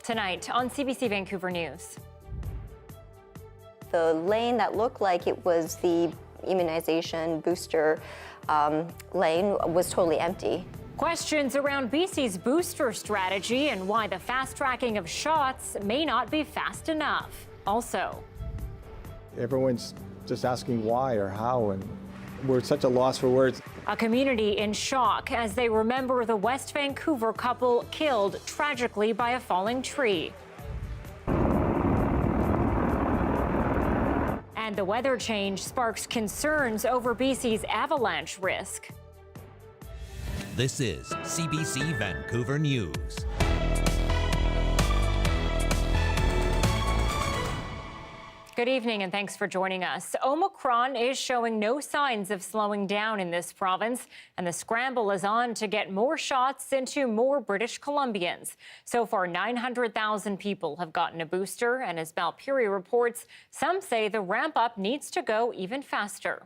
Tonight on CBC Vancouver News. The lane that looked like it was the immunization booster lane was totally empty. Questions around BC's booster strategy and why the fast-tracking of shots may not be fast enough. Also, everyone's just asking why or how, and we're at such a loss for words. a community in shock as they remember the West Vancouver couple killed tragically by a falling tree. And the weather change sparks concerns over BC's avalanche risk. This is CBC Vancouver News. Good evening and thanks for joining us. Omicron is showing no signs of slowing down in this province, and the scramble is on to get more shots into more British Columbians. So far, 900,000 people have gotten a booster, and as Blackberry reports, some say the ramp up needs to go even faster.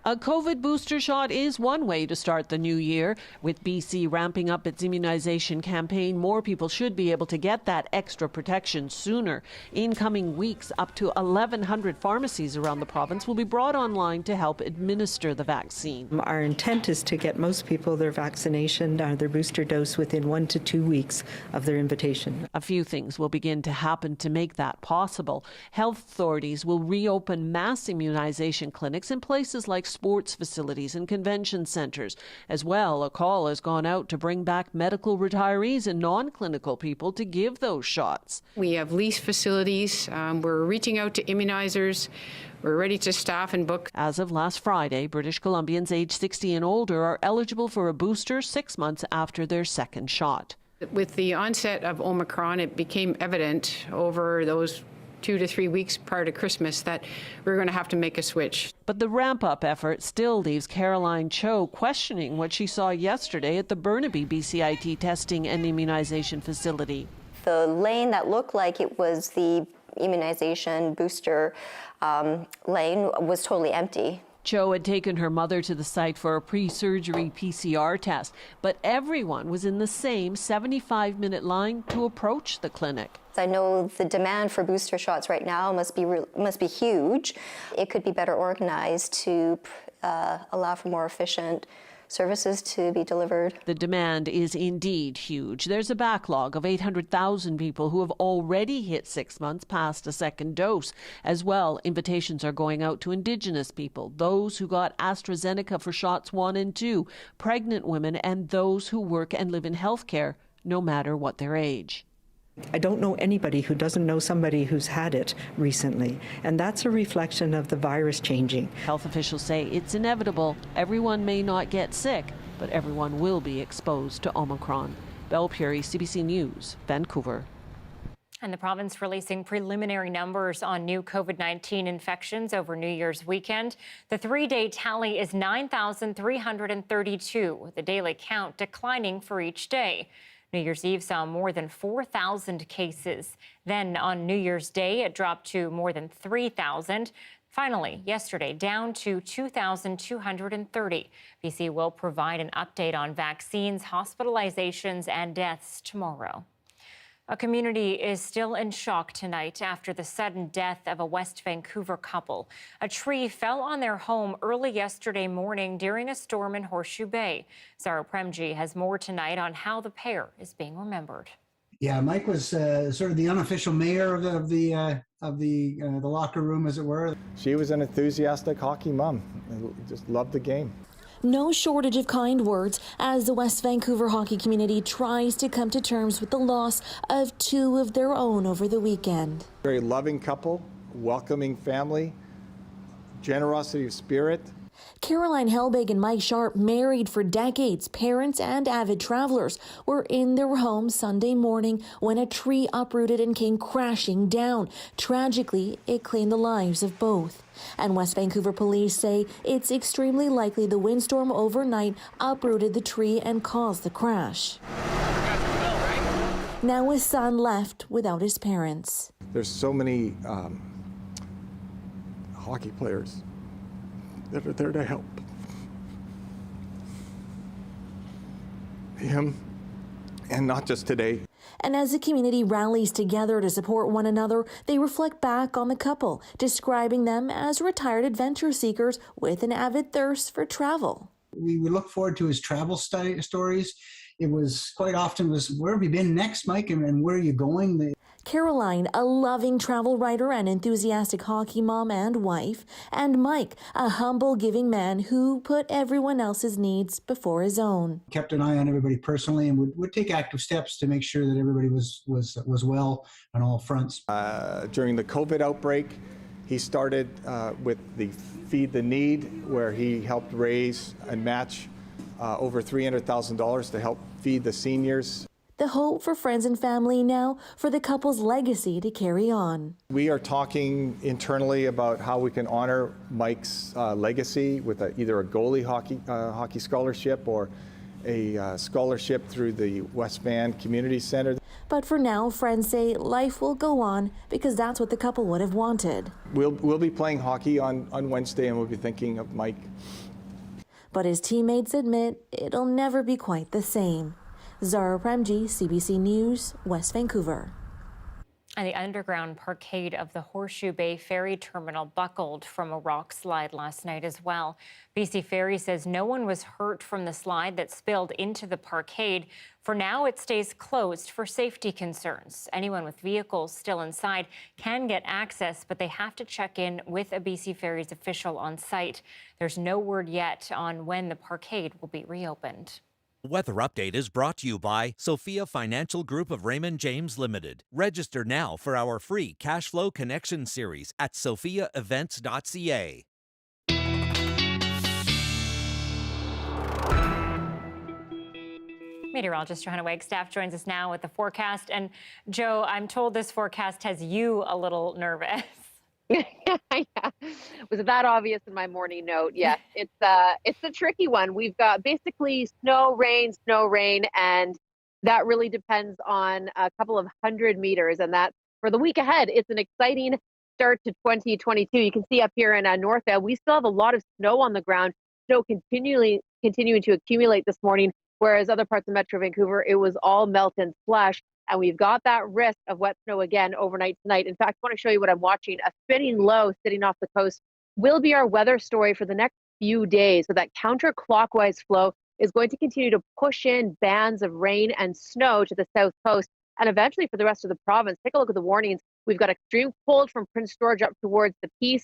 A COVID booster shot is one way to start the new year. With BC ramping up its immunization campaign, more people should be able to get that extra protection sooner. In coming weeks, up to 1,100 pharmacies around the province will be brought online to help administer the vaccine. Our intent is to get most people their vaccination, their booster dose within 1 to 2 weeks of their invitation. A few things will begin to happen to make that possible. Health authorities will reopen mass immunization clinics in places like sports facilities and convention centres. As well, a call has gone out to bring back medical retirees and non-clinical people to give those shots. We have leased facilities. We're reaching out to immunizers. We're ready to staff and book. As of last Friday, British Columbians aged 60 and older are eligible for a booster 6 months after their second shot. With the onset of Omicron, it became evident over those 2 to 3 weeks prior to Christmas that we're going to have to make a switch. But the ramp-up effort still leaves Caroline Cho questioning what she saw yesterday at the Burnaby BCIT testing and immunization facility. The lane that looked like it was the immunization booster lane was totally empty. Cho had taken her mother to the site for a pre-surgery PCR test, but everyone was in the same 75-minute line to approach the clinic. I know the demand for booster shots right now must be huge. It could be better organized to allow for more efficient services to be delivered. The demand is indeed huge. There's a backlog of 800,000 people who have already hit 6 months past a second dose. As well, invitations are going out to Indigenous people, those who got AstraZeneca for shots 1 and 2, pregnant women, and those who work and live in healthcare, no matter what their age. I don't know anybody who doesn't know somebody who's had it recently, and that's a reflection of the virus changing. Health officials say it's inevitable. Everyone may not get sick, but everyone will be exposed to Omicron. Blackberry, CBC News, Vancouver. And the province releasing preliminary numbers on new COVID-19 infections over New Year's weekend. The 3-day tally is 9,332, with the daily count declining for each day. New Year's Eve saw more than 4,000 cases. Then on New Year's Day, it dropped to more than 3,000. Finally, yesterday, down to 2,230. BC will provide an update on vaccines, hospitalizations, and deaths tomorrow. A community is still in shock tonight after the sudden death of a West Vancouver couple. A tree fell on their home early yesterday morning during a storm in Horseshoe Bay. Sarah Premji has more tonight on how the pair is being remembered. Yeah, Mike was sort of the unofficial mayor of the locker room, as it were. She was an enthusiastic hockey mom. Just loved the game. No shortage of kind words as the West Vancouver hockey community tries to come to terms with the loss of 2 of their own over the weekend. Very loving couple, welcoming family, generosity of spirit. Caroline Helbig and Mike Sharp, married for decades, parents and avid travelers, were in their home Sunday morning when a tree uprooted and came crashing down. Tragically, it claimed the lives of both. And West Vancouver police say it's extremely likely the windstorm overnight uprooted the tree and caused the crash. Now his son left without his parents. There's so many hockey players that are there to help him, and not just today. And as the community rallies together to support one another, they reflect back on the couple, describing them as retired adventure seekers with an avid thirst for travel. We look forward to his travel stories. It was quite often where have you been next, Mike, and where are you going? Caroline, a loving travel writer and enthusiastic hockey mom and wife, and Mike, a humble, giving man who put everyone else's needs before his own. Kept an eye on everybody personally and would take active steps to make sure that everybody was well on all fronts. During the COVID outbreak, he started with the Feed the Need, where he helped raise and match over $300,000 to help feed the seniors. The hope for friends and family now for the couple's legacy to carry on. We are talking internally about how we can honor Mike's legacy with either a goalie hockey scholarship or a scholarship through the West Van Community Center. But for now, friends say life will go on because that's what the couple would have wanted. We'll be playing hockey on Wednesday, and we'll be thinking of Mike. But his teammates admit it'll never be quite the same. Zara Premji, CBC News, West Vancouver. And the underground parkade of the Horseshoe Bay Ferry terminal buckled from a rock slide last night as well. BC Ferry says no one was hurt from the slide that spilled into the parkade. For now, it stays closed for safety concerns. Anyone with vehicles still inside can get access, but they have to check in with a BC Ferry's official on site. There's no word yet on when the parkade will be reopened. Weather Update is brought to you by Sophia Financial Group of Raymond James Limited. Register now for our free Cash Flow Connection series at sophiaevents.ca. Meteorologist Johanna Wagstaffe joins us now with the forecast. And Joe, I'm told this forecast has you a little nervous. Yeah. Was it that obvious in my morning note? Yes, it's a tricky one. We've got basically snow, rain, and that really depends on a couple of 100 meters. And that for the week ahead, it's an exciting start to 2022. You can see up here in North Vale, we still have a lot of snow on the ground, snow continuing to accumulate this morning, whereas other parts of Metro Vancouver, it was all melt and slush. And we've got that risk of wet snow again overnight tonight. In fact, I want to show you what I'm watching. A spinning low sitting off the coast will be our weather story for the next few days. So that counterclockwise flow is going to continue to push in bands of rain and snow to the south coast and eventually for the rest of the province. Take a look at the warnings. We've got extreme cold from Prince George up towards the Peace,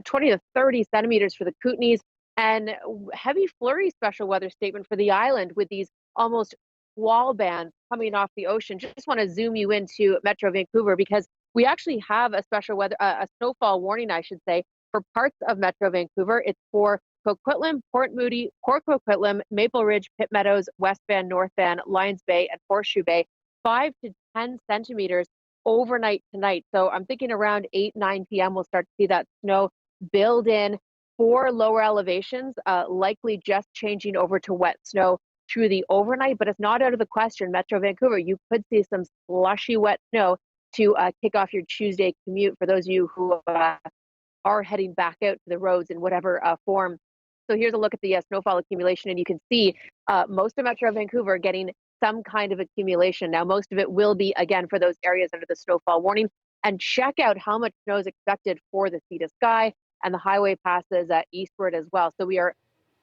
20 to 30 centimeters for the Kootenays, and heavy flurry special weather statement for the island with these almost wall bands coming off the ocean. Just want to zoom you into Metro Vancouver because we actually have a special weather, a snowfall warning, I should say, for parts of Metro Vancouver. It's for Coquitlam, Port Moody, Port Coquitlam, Maple Ridge, Pitt Meadows, West Van, North Van, Lions Bay, and Horseshoe Bay. 5 to 10 centimeters overnight tonight. So I'm thinking around 8-9 p.m. we'll start to see that snow build in for lower elevations, likely just changing over to wet snow through the overnight, but it's not out of the question. Metro Vancouver, you could see some slushy wet snow to kick off your Tuesday commute for those of you who are heading back out to the roads in whatever form. So here's a look at the snowfall accumulation, and you can see most of Metro Vancouver getting some kind of accumulation. Now, most of it will be, again, for those areas under the snowfall warning. And check out how much snow is expected for the sea to sky and the highway passes eastward as well. So we are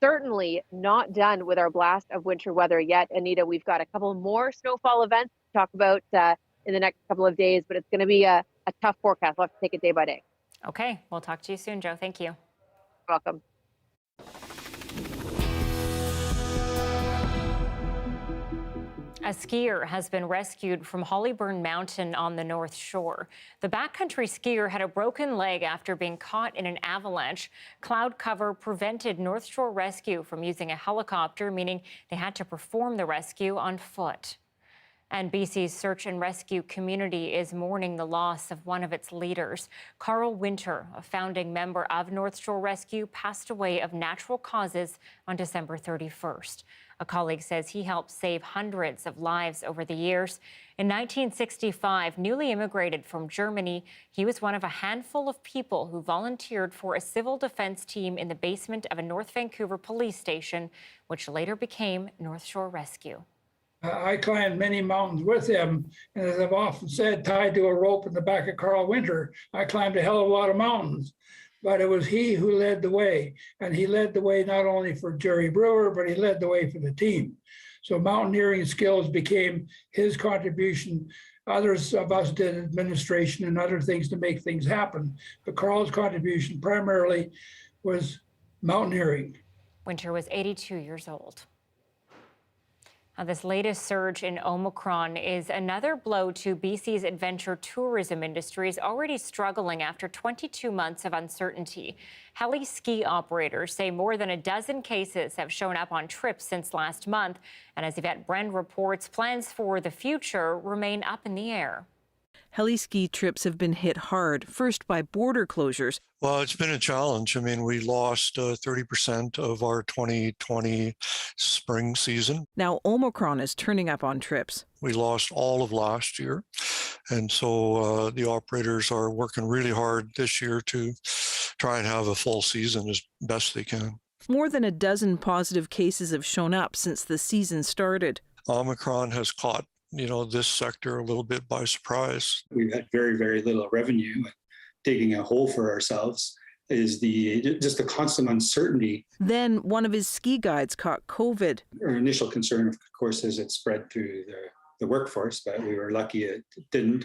certainly not done with our blast of winter weather yet. Anita, we've got a couple more snowfall events to talk about in the next couple of days, but it's going to be a tough forecast. We'll have to take it day by day. Okay, we'll talk to you soon, Joe. Thank you. Welcome. A skier has been rescued from Hollyburn Mountain on the North Shore. The backcountry skier had a broken leg after being caught in an avalanche. Cloud cover prevented North Shore Rescue from using a helicopter, meaning they had to perform the rescue on foot. And BC's search and rescue community is mourning the loss of one of its leaders. Carl Winter, a founding member of North Shore Rescue, passed away of natural causes on December 31st. A colleague says he helped save hundreds of lives over the years. In 1965, newly immigrated from Germany, he was one of a handful of people who volunteered for a civil defense team in the basement of a North Vancouver police station, which later became North Shore Rescue. I climbed many mountains with him, and as I've often said, tied to a rope in the back of Carl Winter, I climbed a hell of a lot of mountains. But it was he who led the way, and he led the way not only for Jerry Brewer, but he led the way for the team. So mountaineering skills became his contribution. Others of us did administration and other things to make things happen. But Carl's contribution primarily was mountaineering. Winter was 82 years old. Now, this latest surge in Omicron is another blow to BC's adventure tourism industry, is already struggling after 22 months of uncertainty. Heli ski operators say more than a dozen cases have shown up on trips since last month. And as Yvette Bren reports, plans for the future remain up in the air. Heli ski trips have been hit hard, first by border closures. Well, it's been a challenge. I mean, we lost 30% of our 2020 spring season. Now Omicron is turning up on trips. We lost all of last year. And so the operators are working really hard this year to try and have a full season as best they can. More than a dozen positive cases have shown up since the season started. Omicron has caught this sector a little bit by surprise. We've had very, very little revenue. Digging a hole for ourselves is just the constant uncertainty. Then one of his ski guides caught COVID. Our initial concern, of course, is it spread through the workforce, but we were lucky it didn't.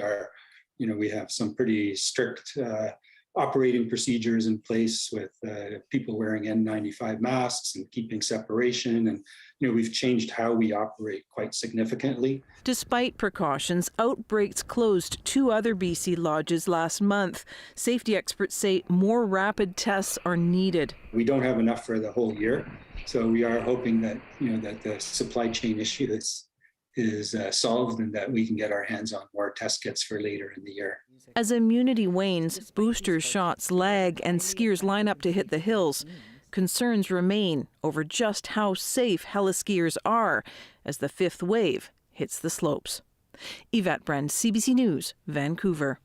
We have some pretty strict operating procedures in place with people wearing N95 masks and keeping separation. And, we've changed how we operate quite significantly. Despite precautions, outbreaks closed 2 other BC lodges last month. Safety experts say more rapid tests are needed. We don't have enough for the whole year. So we are hoping that, that the supply chain issue is solved and that we can get our hands on more test kits for later in the year. As immunity wanes, booster shots lag and skiers line up to hit the hills. Concerns remain over just how safe heliskiers are as the 5th wave hits the slopes. Yvette Bren, CBC News, Vancouver.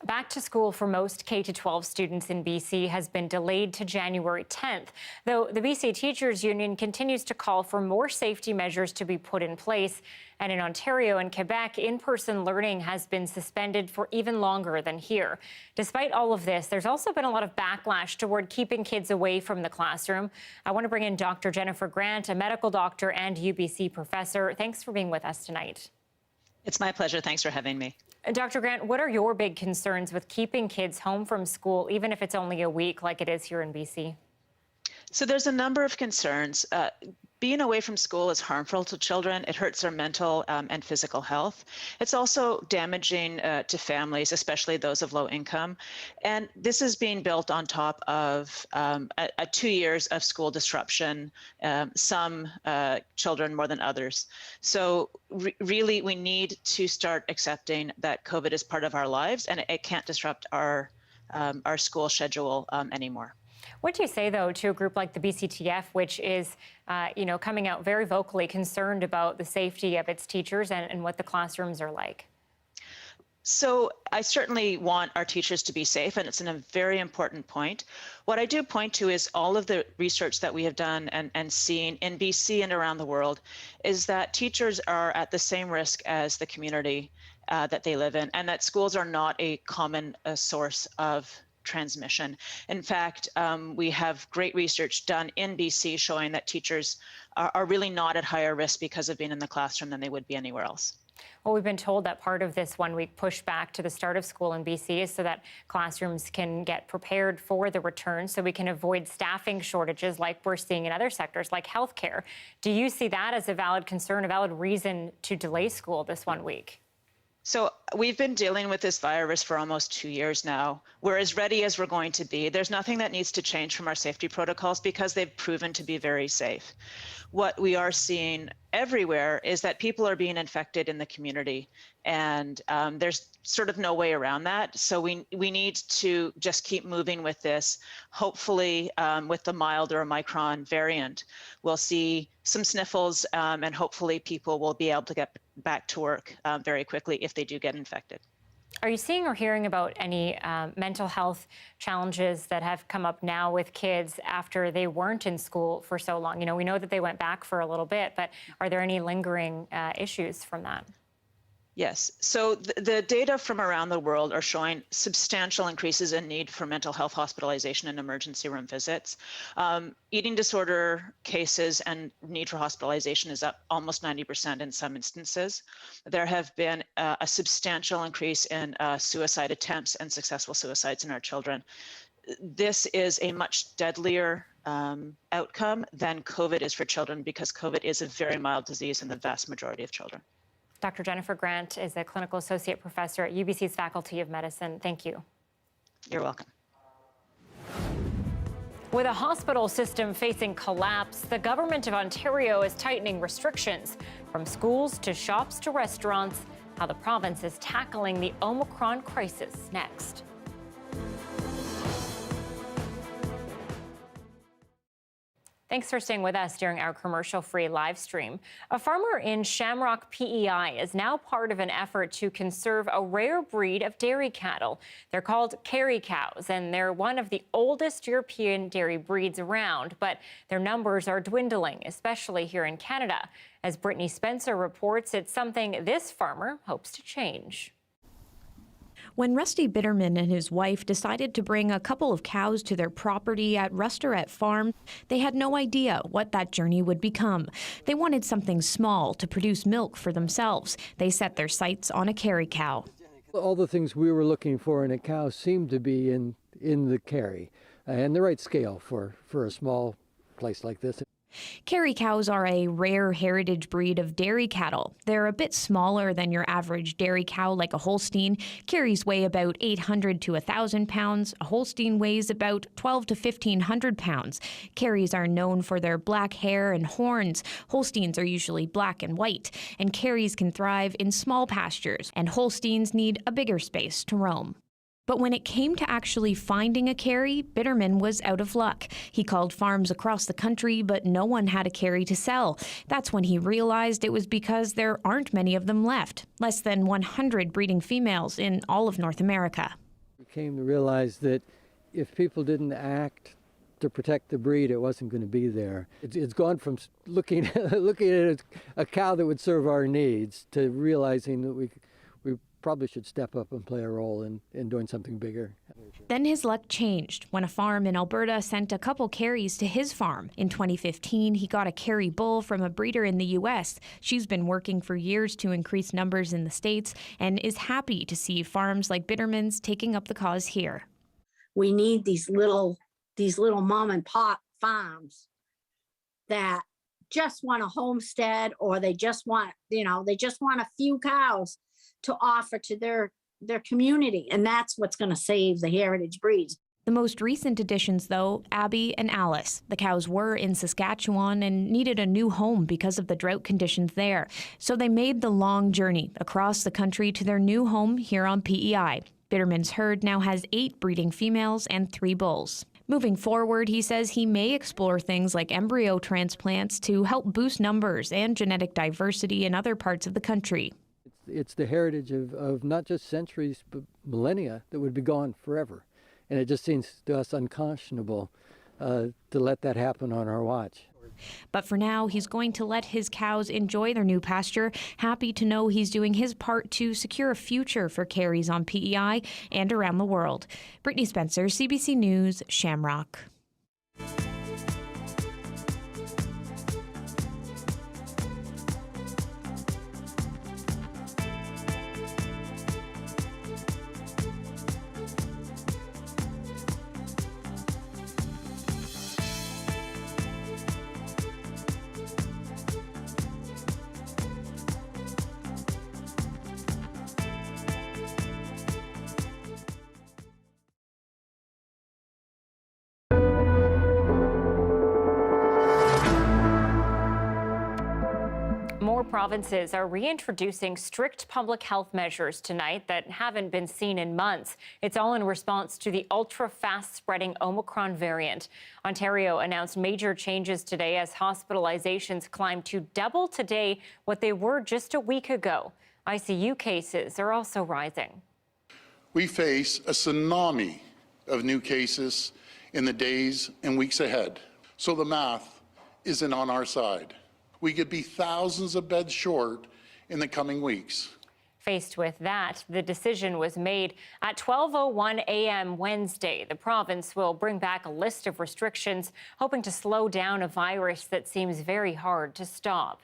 Back to school for most K-12 students in BC has been delayed to January 10th, though the BC Teachers Union continues to call for more safety measures to be put in place. And in Ontario and Quebec, in-person learning has been suspended for even longer than here. Despite all of this, there's also been a lot of backlash toward keeping kids away from the classroom. I want to bring in Dr. Jennifer Grant, a medical doctor and UBC professor. Thanks for being with us tonight. It's my pleasure. Thanks for having me. Dr. Grant, what are your big concerns with keeping kids home from school, even if it's only a week like it is here in BC? So there's a number of concerns. Being away from school is harmful to children. It hurts their mental and physical health. It's also damaging to families, especially those of low income. And this is being built on top of 2 years of school disruption, some children more than others. So really, we need to start accepting that COVID is part of our lives and it can't disrupt our school schedule anymore. What do you say, though, to a group like the BCTF, which is, coming out very vocally concerned about the safety of its teachers and what the classrooms are like? So I certainly want our teachers to be safe, and it's a very important point. What I do point to is all of the research that we have done and seen in BC and around the world is that teachers are at the same risk as the community that they live in, and that schools are not a common source of transmission. In fact, we have great research done in BC showing that teachers are really not at higher risk because of being in the classroom than they would be anywhere else. Well, we've been told that part of this 1-week pushback to the start of school in BC is so that classrooms can get prepared for the return, so we can avoid staffing shortages like we're seeing in other sectors like healthcare. Do you see that as a valid concern, a valid reason to delay school this 1 week? So we've been dealing with this virus for almost 2 years now. We're as ready as we're going to be. There's nothing that needs to change from our safety protocols because they've proven to be very safe. What we are seeing everywhere is that people are being infected in the community, and there's sort of no way around that. So we need to just keep moving with this. Hopefully, with the milder Omicron variant, we'll see some sniffles, and hopefully people will be able to get back to work very quickly if they do get infected. Are you seeing or hearing about any mental health challenges that have come up now with kids after they weren't in school for so long? You know, we know that they went back for a little bit, but are there any lingering issues from that? Yes. So the data from around the world are showing substantial increases in need for mental health hospitalization and emergency room visits. Eating disorder cases and need for hospitalization is up almost 90% in some instances. There have been a substantial increase in suicide attempts and successful suicides in our children. This is a much deadlier outcome than COVID is for children, because COVID is a very mild disease in the vast majority of children. Dr. Jennifer Grant is a clinical associate professor at UBC's Faculty of Medicine. Thank you. You're welcome. With a hospital system facing collapse, the government of Ontario is tightening restrictions from schools to shops to restaurants. How the province is tackling the Omicron crisis next. Thanks for staying with us during our commercial-free live stream. A farmer in Shamrock, PEI is now part of an effort to conserve a rare breed of dairy cattle. They're called Kerry cows, and they're one of the oldest European dairy breeds around, but their numbers are dwindling, especially here in Canada. As Brittany Spencer reports, it's something this farmer hopes to change. When Rusty Bitterman and his wife decided to bring a couple of cows to their property at Rusterette Farm, they had no idea what that journey would become. They wanted something small to produce milk for themselves. They set their sights on a Kerry cow. All the things we were looking for in a cow seemed to be in the Kerry, and the right scale for a small place like this. Kerry cows are a rare heritage breed of dairy cattle. They're a bit smaller than your average dairy cow like a Holstein. Kerrys weigh about 800 to 1,000 pounds. A Holstein weighs about 12 to 1,500 pounds. Kerrys are known for their black hair and horns. Holsteins are usually black and white. And Kerrys can thrive in small pastures, and Holsteins need a bigger space to roam. But when it came to actually finding a Kerry, Bitterman was out of luck. He called farms across the country, but no one had a Kerry to sell. That's when he realized it was because there aren't many of them left. Less than 100 breeding females in all of North America. We came to realize that if people didn't act to protect the breed, it wasn't going to be there. It's gone from looking at a cow that would serve our needs to realizing that we probably should step up and play a role in doing something bigger. Then his luck changed when a farm in Alberta sent a couple Kerrys to his farm. In 2015, he got a Kerry bull from a breeder in the U.S. She's been working for years to increase numbers in the States and is happy to see farms like Bitterman's taking up the cause here. We need these little mom and pop farms that just want a homestead, or they just want a few cows to offer to their community. And that's what's going to save the heritage breeds. The most recent additions, though, Abby and Alice. The cows were in Saskatchewan and needed a new home because of the drought conditions there. So they made the long journey across the country to their new home here on PEI. Bitterman's herd now has 8 breeding females and 3 bulls. Moving forward, he says he may explore things like embryo transplants to help boost numbers and genetic diversity in other parts of the country. It's the heritage of not just centuries, but millennia that would be gone forever. And it just seems to us unconscionable to let that happen on our watch. But for now, he's going to let his cows enjoy their new pasture, happy to know he's doing his part to secure a future for Kerrys on PEI and around the world. Brittany Spencer, CBC News, Shamrock. More provinces are reintroducing strict public health measures tonight that haven't been seen in months. It's all in response to the ultra-fast spreading Omicron variant. Ontario announced major changes today as hospitalizations climbed to double today what they were just a week ago. ICU cases are also rising. We face a tsunami of new cases in the days and weeks ahead. So the math isn't on our side. We could be thousands of beds short in the coming weeks. Faced with that, the decision was made at 12:01 a.m. Wednesday. The province will bring back a list of restrictions, hoping to slow down a virus that seems very hard to stop.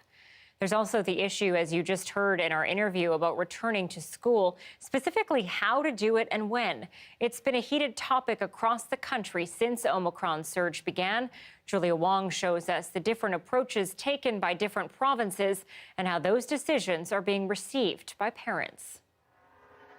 There's also the issue, as you just heard in our interview, about returning to school, specifically how to do it and when. It's been a heated topic across the country since Omicron surge began. Julia Wong shows us the different approaches taken by different provinces and how those decisions are being received by parents.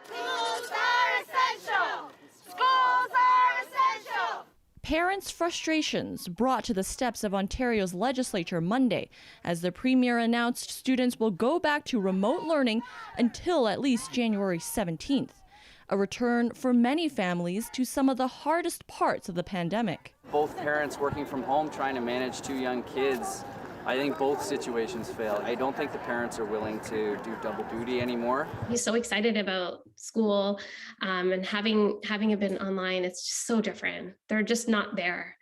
Schools are essential! Schools are essential! Parents' frustrations brought to the steps of Ontario's legislature Monday as the Premier announced students will go back to remote learning until at least January 17th, a return for many families to some of the hardest parts of the pandemic. Both parents working from home trying to manage two young kids, I think both situations fail. I don't think the parents are willing to do double duty anymore. He's so excited about school and having it been online, it's just so different. They're just not there.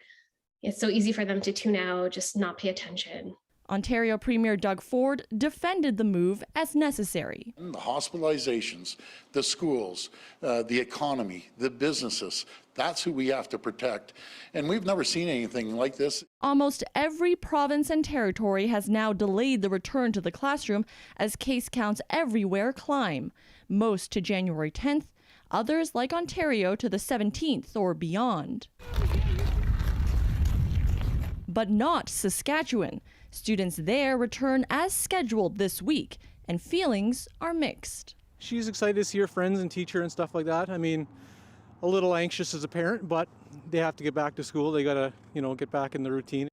It's so easy for them to tune out, just not pay attention. Ontario Premier Doug Ford defended the move as necessary. The hospitalizations, the schools, the economy, the businesses, that's who we have to protect. And we've never seen anything like this. Almost every province and territory has now delayed the return to the classroom as case counts everywhere climb, most to January 10th, others like Ontario to the 17th or beyond. But not Saskatchewan. Students there return as scheduled this week, and feelings are mixed. She's excited to see her friends and teacher and stuff like that. I mean, a little anxious as a parent, but they have to get back to school. They gotta, get back in the routine.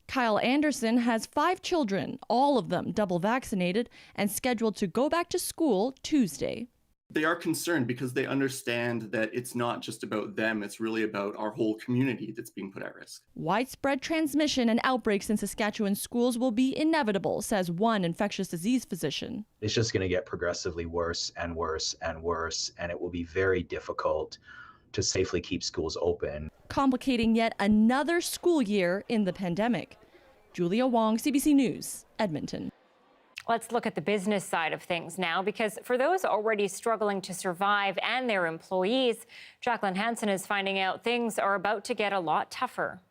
Kyle Anderson has 5 children, all of them double vaccinated, and scheduled to go back to school Tuesday. They are concerned because they understand that it's not just about them, it's really about our whole community that's being put at risk. Widespread transmission and outbreaks in Saskatchewan schools will be inevitable, says one infectious disease physician. It's just going to get progressively worse and worse and worse, and it will be very difficult to safely keep schools open. Complicating yet another school year in the pandemic. Julia Wong, CBC News, Edmonton. Let's look at the business side of things now, because for those already struggling to survive and their employees, Jacqueline Hansen is finding out things are about to get a lot tougher.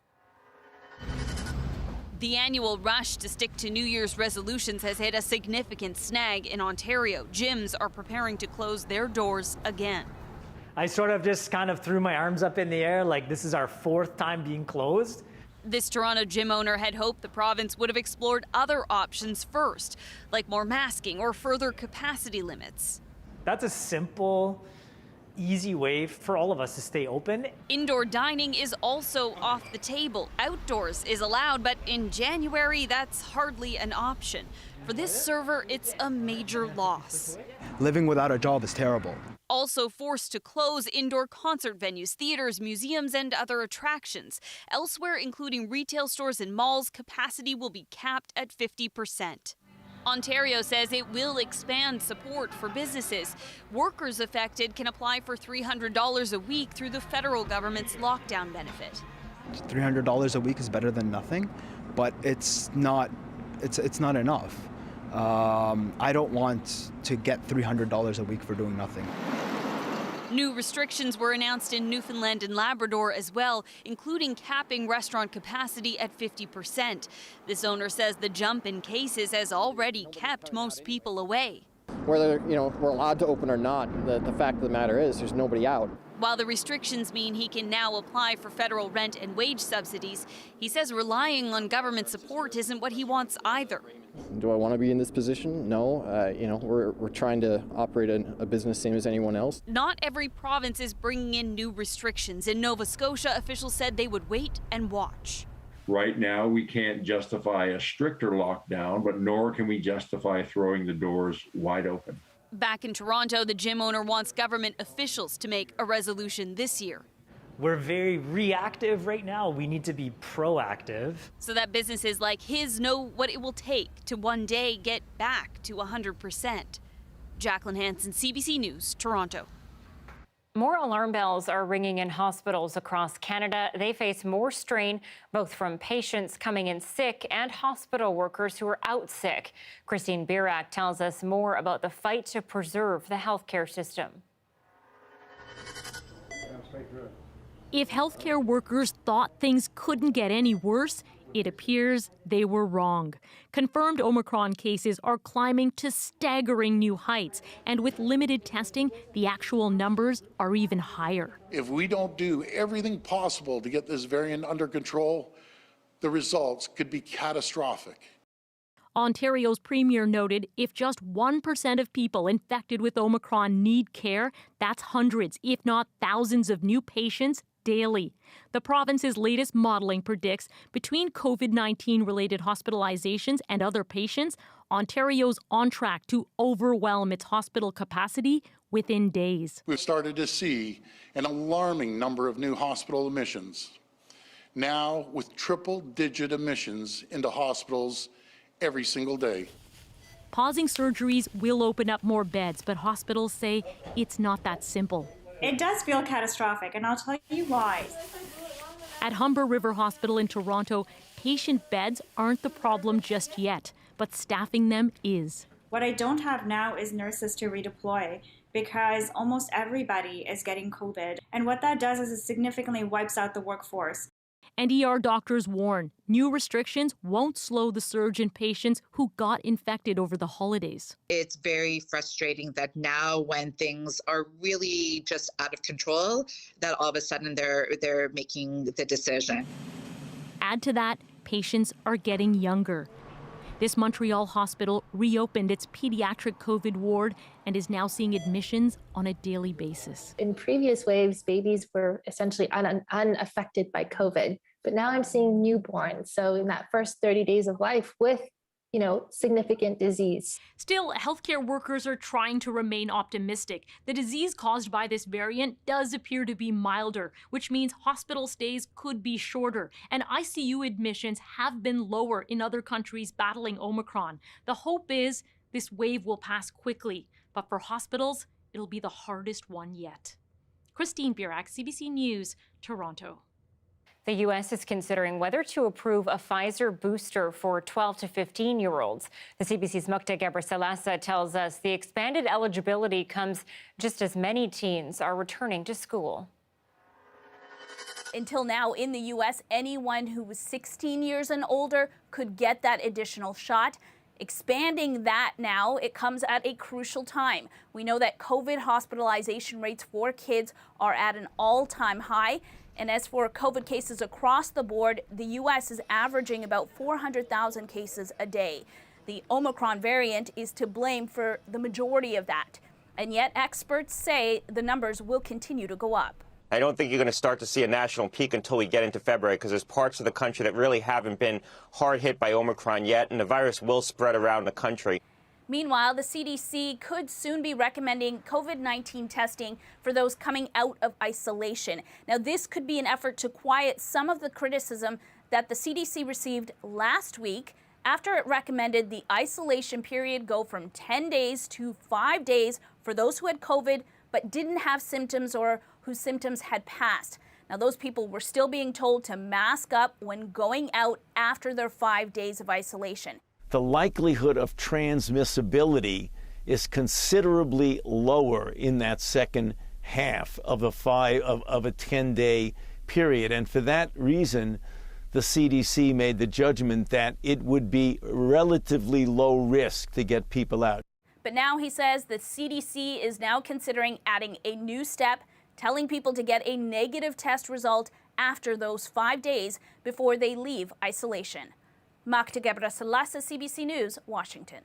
The annual rush to stick to New Year's resolutions has hit a significant snag in Ontario. Gyms are preparing to close their doors again. I sort of just kind of threw my arms up in the air like this is our 4th time being closed. This Toronto gym owner had hoped the province would have explored other options first, like more masking or further capacity limits. That's a simple, easy way for all of us to stay open. Indoor dining is also off the table. Outdoors is allowed, but in January, that's hardly an option. For this server, it's a major loss. Living without a job is terrible. Also forced to close indoor concert venues, theaters, museums, and other attractions. Elsewhere, including retail stores and malls, capacity will be capped at 50%. Ontario says it will expand support for businesses. Workers affected can apply for $300 a week through the federal government's lockdown benefit. $300 a week is better than nothing, but it's not enough. I don't want to get $300 a week for doing nothing. New restrictions were announced in Newfoundland and Labrador as well, including capping restaurant capacity at 50%. This owner says the jump in cases has already kept most people away. Whether we're allowed to open or not, the fact of the matter is there's nobody out. While the restrictions mean he can now apply for federal rent and wage subsidies, he says relying on government support isn't what he wants either. Do I want to be in this position? No. We're trying to operate a business same as anyone else. Not every province is bringing in new restrictions. In Nova Scotia, officials said they would wait and watch. Right now, we can't justify a stricter lockdown, but nor can we justify throwing the doors wide open. Back in Toronto, the gym owner wants government officials to make a resolution this year. We're very reactive right now. We need to be proactive. So that businesses like his know what it will take to one day get back to 100%. Jacqueline Hansen, CBC News, Toronto. More alarm bells are ringing in hospitals across Canada. They face more strain, both from patients coming in sick and hospital workers who are out sick. Christine Birak tells us more about the fight to preserve the healthcare system. If healthcare workers thought things couldn't get any worse, it appears they were wrong. Confirmed Omicron cases are climbing to staggering new heights, and with limited testing, the actual numbers are even higher. If we don't do everything possible to get this variant under control, the results could be catastrophic. Ontario's premier noted if just 1% of people infected with Omicron need care, that's hundreds, if not thousands of new patients daily. The province's latest modeling predicts between COVID-19 related hospitalizations and other patients, Ontario's on track to overwhelm its hospital capacity within days. We've started to see an alarming number of new hospital admissions, now with triple-digit admissions into hospitals every single day. Pausing surgeries will open up more beds, but hospitals say it's not that simple. It does feel catastrophic, and I'll tell you why. At Humber River Hospital in Toronto, patient beds aren't the problem just yet, but staffing them is. What I don't have now is nurses to redeploy because almost everybody is getting COVID. And what that does is it significantly wipes out the workforce. And ER doctors warn new restrictions won't slow the surge in patients who got infected over the holidays. It's very frustrating that now when things are really just out of control, that all of a sudden they're making the decision. Add to that, patients are getting younger. This Montreal hospital reopened its pediatric COVID ward and is now seeing admissions on a daily basis. In previous waves, babies were essentially unaffected by COVID, but now I'm seeing newborns. So in that first 30 days of life with significant disease. Still, healthcare workers are trying to remain optimistic. The disease caused by this variant does appear to be milder, which means hospital stays could be shorter, and ICU admissions have been lower in other countries battling Omicron. The hope is this wave will pass quickly, but for hospitals, it'll be the hardest one yet. Christine Birak, CBC News, Toronto. The U.S. is considering whether to approve a Pfizer booster for 12 to 15-year-olds. The CBC's Mukta Gebrselassie tells us the expanded eligibility comes just as many teens are returning to school. Until now, in the U.S., anyone who was 16 years and older could get that additional shot. Expanding that now, it comes at a crucial time. We know that COVID hospitalization rates for kids are at an all-time high. And as for COVID cases across the board, the U.S. is averaging about 400,000 cases a day. The Omicron variant is to blame for the majority of that. And yet experts say the numbers will continue to go up. I don't think you're going to start to see a national peak until we get into February, because there's parts of the country that really haven't been hard hit by Omicron yet, and the virus will spread around the country. Meanwhile, the CDC could soon be recommending COVID-19 testing for those coming out of isolation. Now, this could be an effort to quiet some of the criticism that the CDC received last week after it recommended the isolation period go from 10 days to 5 days for those who had COVID but didn't have symptoms or whose symptoms had passed. Now, those people were still being told to mask up when going out after their 5 days of isolation. The likelihood of transmissibility is considerably lower in that second half of a 10-day period. And for that reason, the CDC made the judgment that it would be relatively low risk to get people out. But now he says the CDC is now considering adding a new step, telling people to get a negative test result after those 5 days before they leave isolation. Mukta Gebrselassie, CBC News, Washington.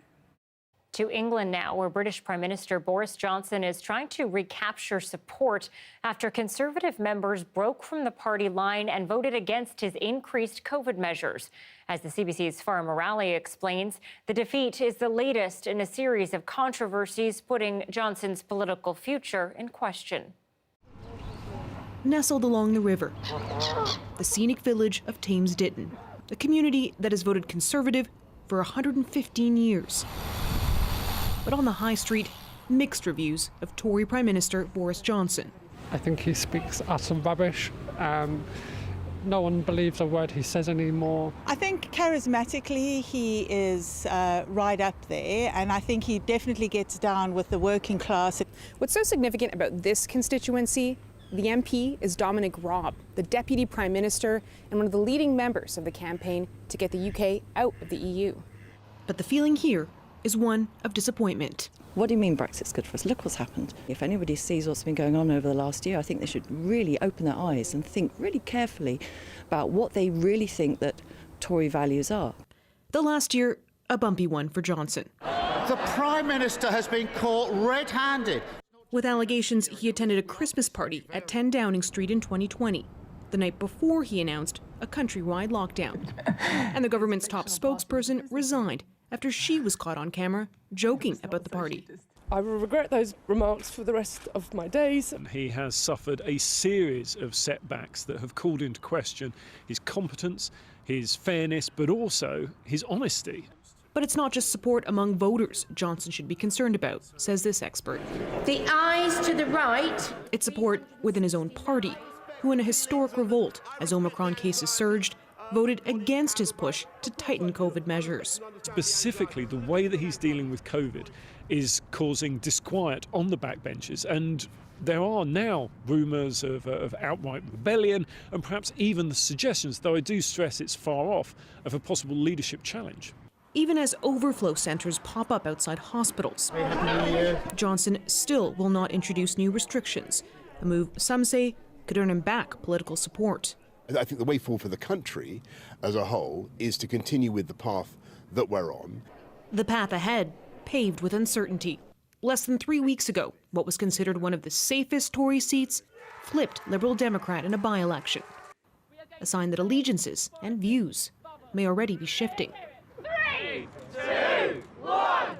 To England now, where British Prime Minister Boris Johnson is trying to recapture support after Conservative members broke from the party line and voted against his increased COVID measures. As the CBC's Farah Morali explains, the defeat is the latest in a series of controversies putting Johnson's political future in question. Nestled along the river, the scenic village of Thames Ditton, a community that has voted Conservative for 115 years. But on the high street, mixed reviews of Tory Prime Minister Boris Johnson. I think he speaks utter rubbish. No one believes a word he says anymore. I think charismatically he is right up there, and I think he definitely gets down with the working class. What's so significant about this constituency? The MP is Dominic Raab, the Deputy Prime Minister and one of the leading members of the campaign to get the UK out of the EU. But the feeling here is one of disappointment. What do you mean Brexit's good for us? Look what's happened. If anybody sees what's been going on over the last year, I think they should really open their eyes and think really carefully about what they really think that Tory values are. The last year, a bumpy one for Johnson. The Prime Minister has been caught red-handed. With allegations he attended a Christmas party at 10 Downing Street in 2020, the night before he announced a countrywide lockdown. And the government's top spokesperson resigned after she was caught on camera joking about the party. I will regret those remarks for the rest of my days. He has suffered a series of setbacks that have called into question his competence, his fairness, but also his honesty. But it's not just support among voters Johnson should be concerned about, says this expert. The eyes to the right. It's support within his own party, who in a historic revolt as Omicron cases surged, voted against his push to tighten COVID measures. Specifically, the way that he's dealing with COVID is causing disquiet on the backbenches, and there are now rumours of outright rebellion and perhaps even the suggestions, though I do stress it's far off, of a possible leadership challenge. Even as overflow centres pop up outside hospitals, Johnson still will not introduce new restrictions, a move some say could earn him back political support. I think the way forward for the country as a whole is to continue with the path that we're on. The path ahead, paved with uncertainty. Less than 3 weeks ago, what was considered one of the safest Tory seats flipped Liberal Democrat in a by-election. A sign that allegiances and views may already be shifting. 3, 2, 1.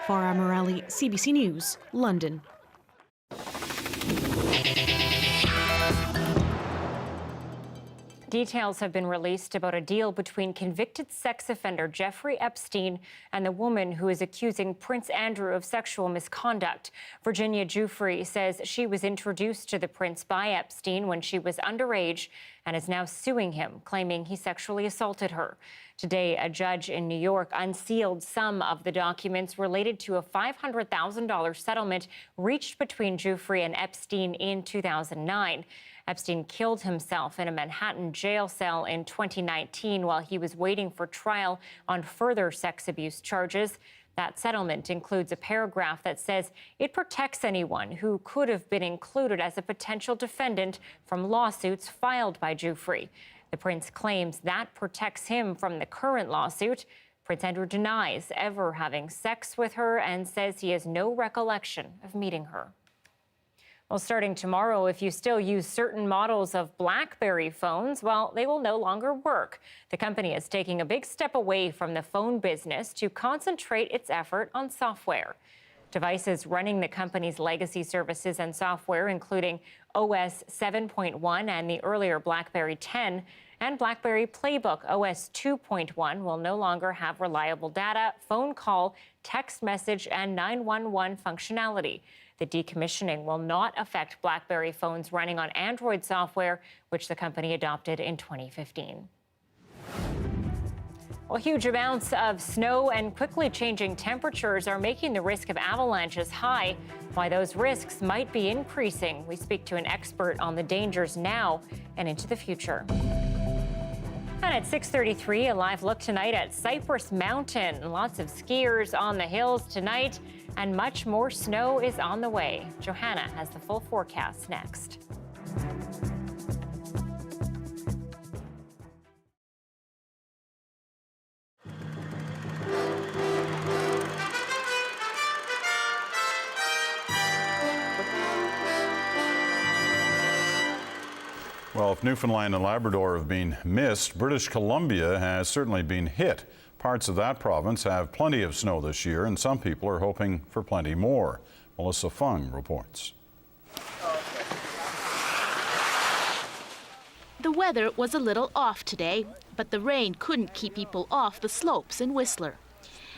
Farah Morali, CBC News, London. Details have been released about a deal between convicted sex offender Jeffrey Epstein and the woman who is accusing Prince Andrew of sexual misconduct. Virginia Giuffre says she was introduced to the prince by Epstein when she was underage and is now suing him, claiming he sexually assaulted her. Today, a judge in New York unsealed some of the documents related to a $500,000 settlement reached between Giuffre and Epstein in 2009. Epstein killed himself in a Manhattan jail cell in 2019 while he was waiting for trial on further sex abuse charges. That settlement includes a paragraph that says it protects anyone who could have been included as a potential defendant from lawsuits filed by Giuffre. The prince claims that protects him from the current lawsuit. Prince Andrew denies ever having sex with her and says he has no recollection of meeting her. Well, starting tomorrow, if you still use certain models of Blackberry phones, well, they will no longer work. The company is taking a big step away from the phone business to concentrate its effort on software. Devices running the company's legacy services and software, including OS 7.1 and the earlier Blackberry 10, and Blackberry Playbook OS 2.1 will no longer have reliable data, phone call, text message, and 911 functionality. The decommissioning will not affect Blackberry phones running on Android software, which the company adopted in 2015. Well, huge amounts of snow and quickly changing temperatures are making the risk of avalanches high. Why those risks might be increasing, we speak to an expert on the dangers now and into the future. And at 6:33, a live look tonight at Cypress Mountain. Lots of skiers on the hills tonight, and much more snow is on the way. Johanna has the full forecast next. Well, if Newfoundland and Labrador have been missed, British Columbia has certainly been hit. Parts of that province have plenty of snow this year, and some people are hoping for plenty more. Melissa Fung reports. The weather was a little off today, but the rain couldn't keep people off the slopes in Whistler.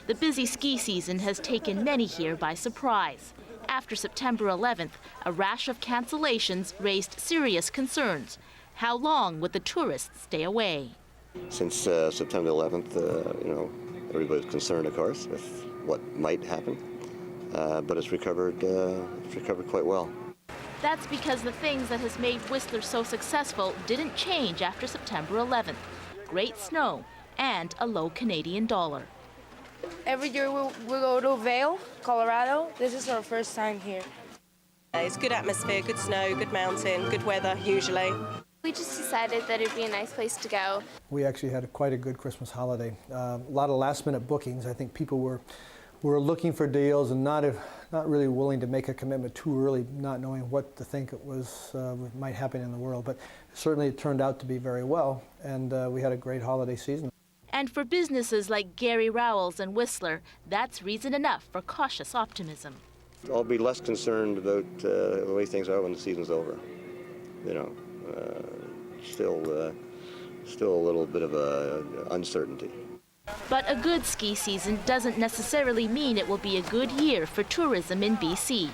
The busy ski season has taken many here by surprise. After September 11th, a rash of cancellations raised serious concerns. How long would the tourists stay away? Since September 11th, everybody's concerned, of course, with what might happen, but it's recovered quite well. That's because the things that has made Whistler so successful didn't change after September 11th. Great snow and a low Canadian dollar. Every year we go to Vail, Colorado. This is our first time here. It's good atmosphere, good snow, good mountain, good weather usually. We just decided that it'd be a nice place to go. We actually had quite a good Christmas holiday. A lot of last-minute bookings. I think people were looking for deals and not really willing to make a commitment too early, not knowing what to think it was might happen in the world. But certainly it turned out to be very well, and we had a great holiday season. And for businesses like Gary Rowell's and Whistler, that's reason enough for cautious optimism. I'll be less concerned about the way things are when the season's over. Still a little bit of uncertainty. But a good ski season doesn't necessarily mean it will be a good year for tourism in BC.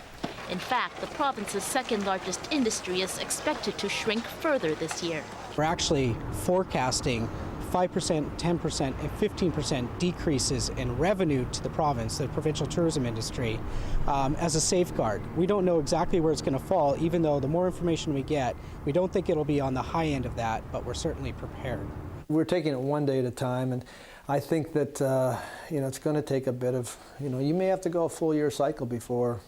In fact, the province's second largest industry is expected to shrink further this year. We're actually forecasting 5%, 10%, and 15% decreases in revenue to the province, the provincial tourism industry, as a safeguard. We don't know exactly where it's going to fall, even though the more information we get, we don't think it'll be on the high end of that, but we're certainly prepared. We're taking it one day at a time, and I think that it's going to take a bit of, you may have to go a full year cycle before,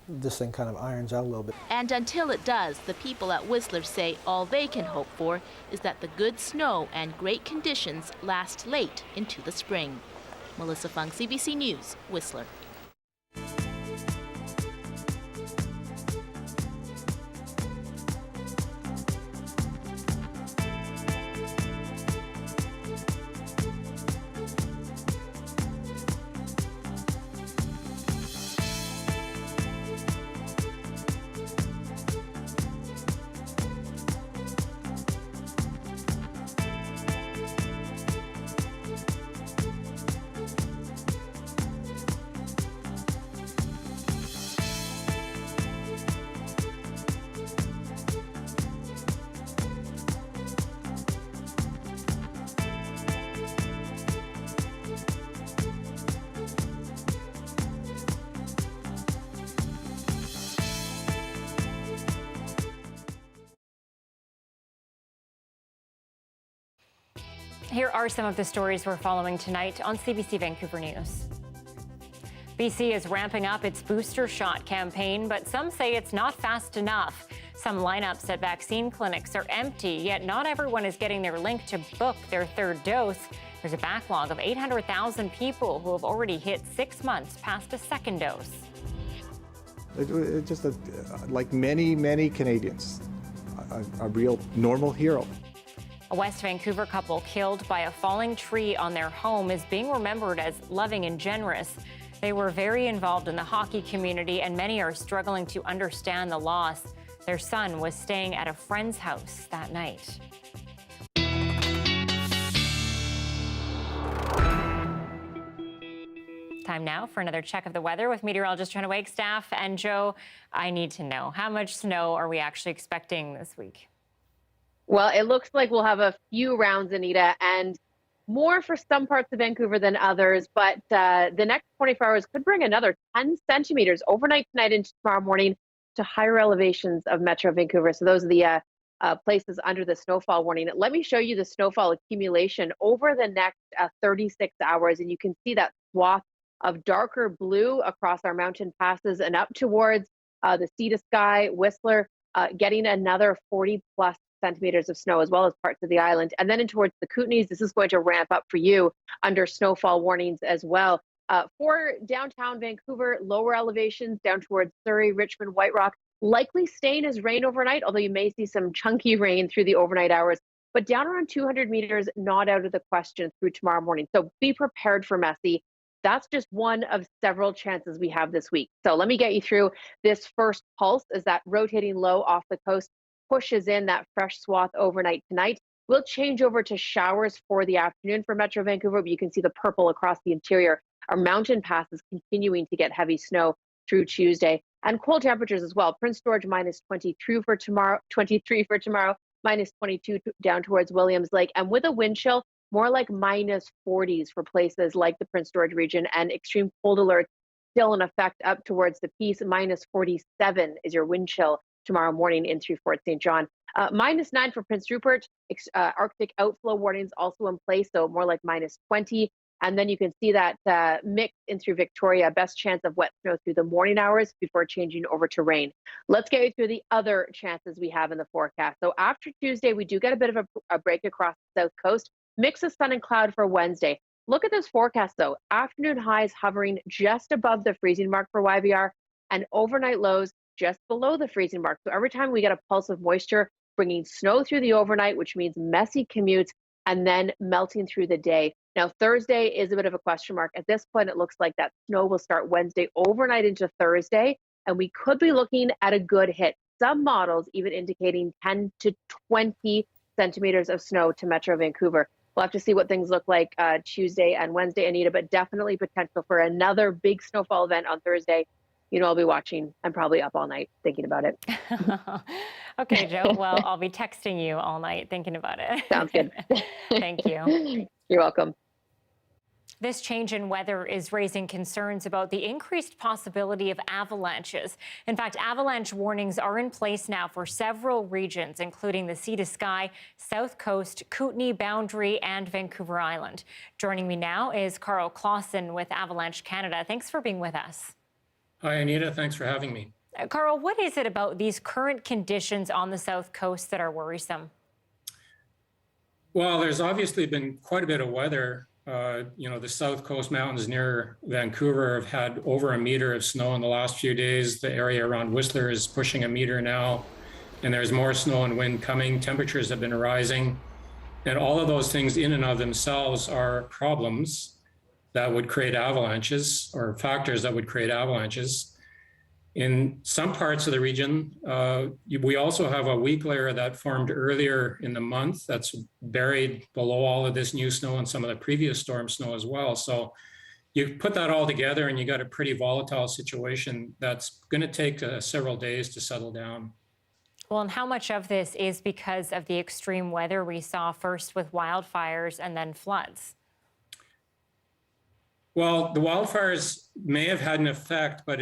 this thing kind of irons out a little bit. And until it does, the people at Whistler say all they can hope for is that the good snow and great conditions last late into the spring. Melissa Fung, CBC News, Whistler. Here are some of the stories we're following tonight on CBC Vancouver News. BC is ramping up its booster shot campaign, but some say it's not fast enough. Some lineups at vaccine clinics are empty, yet not everyone is getting their link to book their third dose. There's a backlog of 800,000 people who have already hit 6 months past a second dose. It's just like many Canadians, a real normal hero. A West Vancouver couple killed by a falling tree on their home is being remembered as loving and generous. They were very involved in the hockey community, and many are struggling to understand the loss. Their son was staying at a friend's house that night. Time now for another check of the weather with meteorologist Johanna Wagstaffe. And Joe, I need to know, how much snow are we actually expecting this week? Well, it looks like we'll have a few rounds, Anita, and more for some parts of Vancouver than others. But the next 24 hours could bring another 10 centimeters overnight tonight into tomorrow morning to higher elevations of Metro Vancouver. So those are the places under the snowfall warning. Let me show you the snowfall accumulation over the next 36 hours. And you can see that swath of darker blue across our mountain passes and up towards the sea to sky, Whistler, getting another 40 plus centimeters of snow, as well as parts of the island. And then in towards the Kootenays, this is going to ramp up for you under snowfall warnings as well. For downtown Vancouver, lower elevations down towards Surrey, Richmond, White Rock, likely staying as rain overnight, although you may see some chunky rain through the overnight hours. But down around 200 meters, not out of the question through tomorrow morning. So be prepared for messy. That's just one of several chances we have this week. So let me get you through this first pulse as that rotating low off the coast pushes in that fresh swath overnight tonight. We'll change over to showers for the afternoon for Metro Vancouver, but you can see the purple across the interior. Our mountain passes continuing to get heavy snow through Tuesday. And cold temperatures as well. Prince George -23 for tomorrow, -22 down towards Williams Lake, and with a wind chill, more like -40s for places like the Prince George region, and extreme cold alerts still in effect up towards the Peace. -47 is your wind chill tomorrow morning in through Fort St. John. -9 for Prince Rupert. Arctic outflow warnings also in place, so more like -20. And then you can see that mix in through Victoria, best chance of wet snow through the morning hours before changing over to rain. Let's get you through the other chances we have in the forecast. So after Tuesday, we do get a bit of a break across the south coast. Mix of sun and cloud for Wednesday. Look at this forecast though. Afternoon highs hovering just above the freezing mark for YVR, and overnight lows just below the freezing mark. So every time we get a pulse of moisture, bringing snow through the overnight, which means messy commutes, and then melting through the day. Now, Thursday is a bit of a question mark. At this point, it looks like that snow will start Wednesday overnight into Thursday, and we could be looking at a good hit. Some models even indicating 10 to 20 centimeters of snow to Metro Vancouver. We'll have to see what things look like Tuesday and Wednesday, Anita, but definitely potential for another big snowfall event on Thursday. You know, I'll be watching. I'm probably up all night thinking about it. Okay, Joe. Well, I'll be texting you all night thinking about it. Sounds good. Thank you. You're welcome. This change in weather is raising concerns about the increased possibility of avalanches. In fact, avalanche warnings are in place now for several regions, including the Sea to Sky, South Coast, Kootenay, Boundary, and Vancouver Island. Joining me now is Carl Clausen with Avalanche Canada. Thanks for being with us. Hi, Anita. Thanks for having me. Carl, what is it about these current conditions on the South Coast that are worrisome? Well, there's obviously been quite a bit of weather. The South Coast mountains near Vancouver have had over a meter of snow in the last few days. The area around Whistler is pushing a meter now, and there's more snow and wind coming. Temperatures have been rising, and all of those things in and of themselves are problems that would create avalanches, or factors that would create avalanches. In some parts of the region, we also have a weak layer that formed earlier in the month that's buried below all of this new snow and some of the previous storm snow as well. So you put that all together and you got a pretty volatile situation that's going to take several days to settle down. Well, and how much of this is because of the extreme weather we saw first with wildfires and then floods? Well, the wildfires may have had an effect, but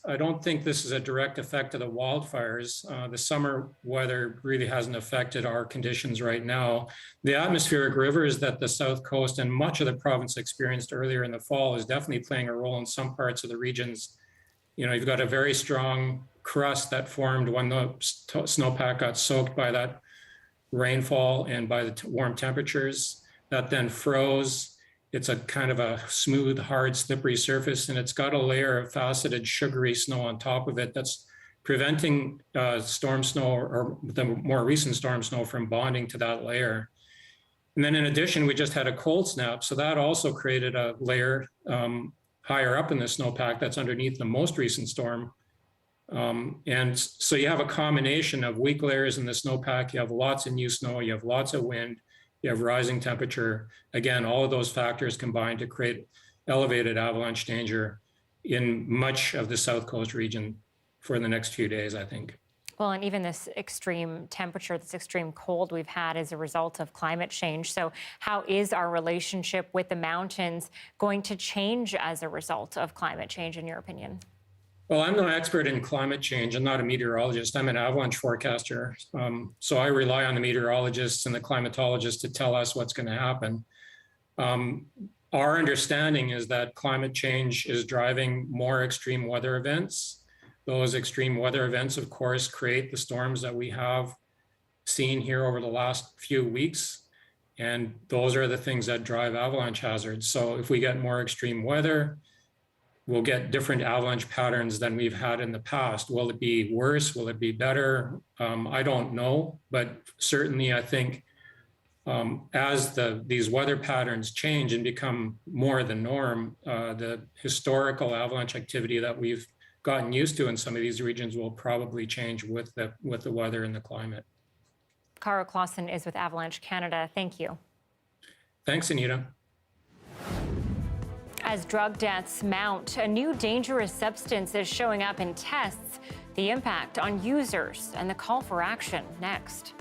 I don't think this is a direct effect of the wildfires. The summer weather really hasn't affected our conditions right now. The atmospheric rivers that the South Coast and much of the province experienced earlier in the fall is definitely playing a role in some parts of the regions. You know, you've got a very strong crust that formed when the snowpack got soaked by that rainfall and by the warm temperatures that then froze. It's a kind of a smooth, hard, slippery surface, and it's got a layer of faceted, sugary snow on top of it that's preventing storm snow, or the more recent storm snow, from bonding to that layer. And then in addition, we just had a cold snap, so that also created a layer higher up in the snowpack that's underneath the most recent storm. And so you have a combination of weak layers in the snowpack, you have lots of new snow, you have lots of wind, you have rising temperature. Again, all of those factors combine to create elevated avalanche danger in much of the South Coast region for the next few days, I think. Well, and even this extreme temperature, this extreme cold we've had as a result of climate change. So how is our relationship with the mountains going to change as a result of climate change, in your opinion? Well, I'm no expert in climate change. I'm not a meteorologist. I'm an avalanche forecaster. So I rely on the meteorologists and the climatologists to tell us what's going to happen. Our understanding is that climate change is driving more extreme weather events. Those extreme weather events, of course, create the storms that we have seen here over the last few weeks. And those are the things that drive avalanche hazards. So if we get more extreme weather, we'll get different avalanche patterns than we've had in the past. Will it be worse? Will it be better? I don't know, but certainly I think as these weather patterns change and become more the norm, the historical avalanche activity that we've gotten used to in some of these regions will probably change with the weather and the climate. Carl Clausen is with Avalanche Canada. Thank you. Thanks, Anita. As drug deaths mount, a new dangerous substance is showing up in tests. The impact on users and the call for action next.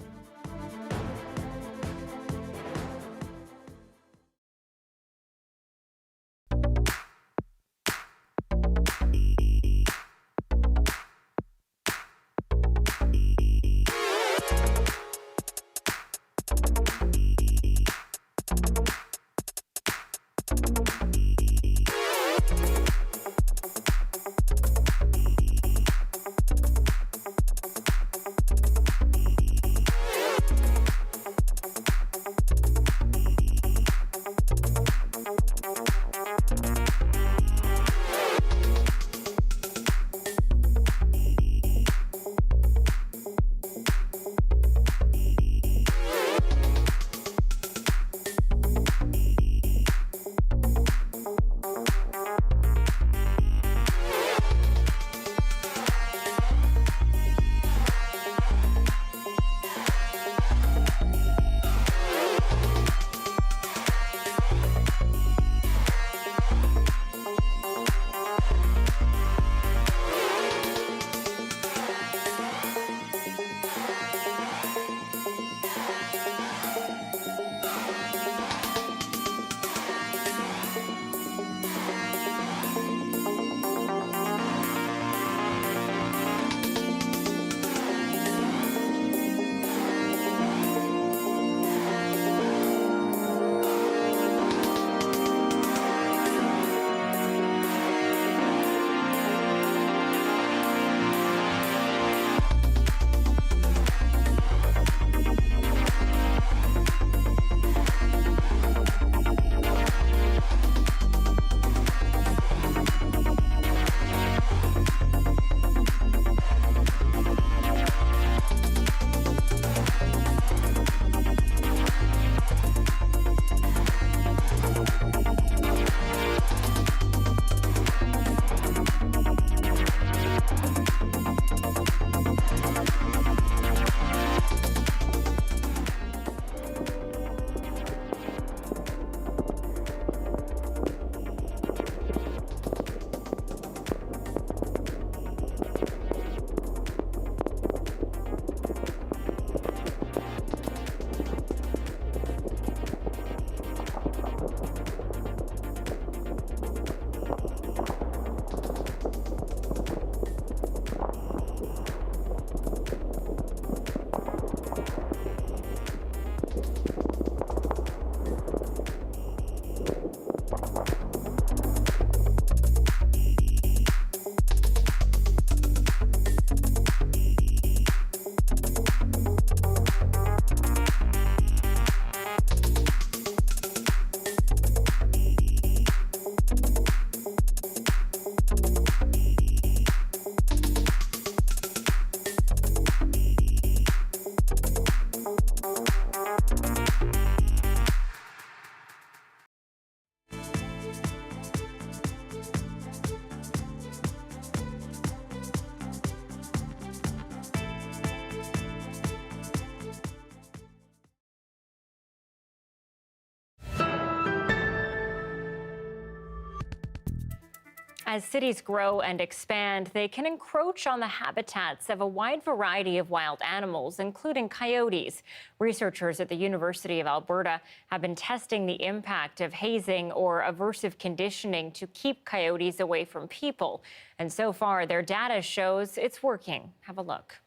As cities grow and expand, they can encroach on the habitats of a wide variety of wild animals, including coyotes. Researchers at the University of Alberta have been testing the impact of hazing or aversive conditioning to keep coyotes away from people. And so far, their data shows it's working. Have a look.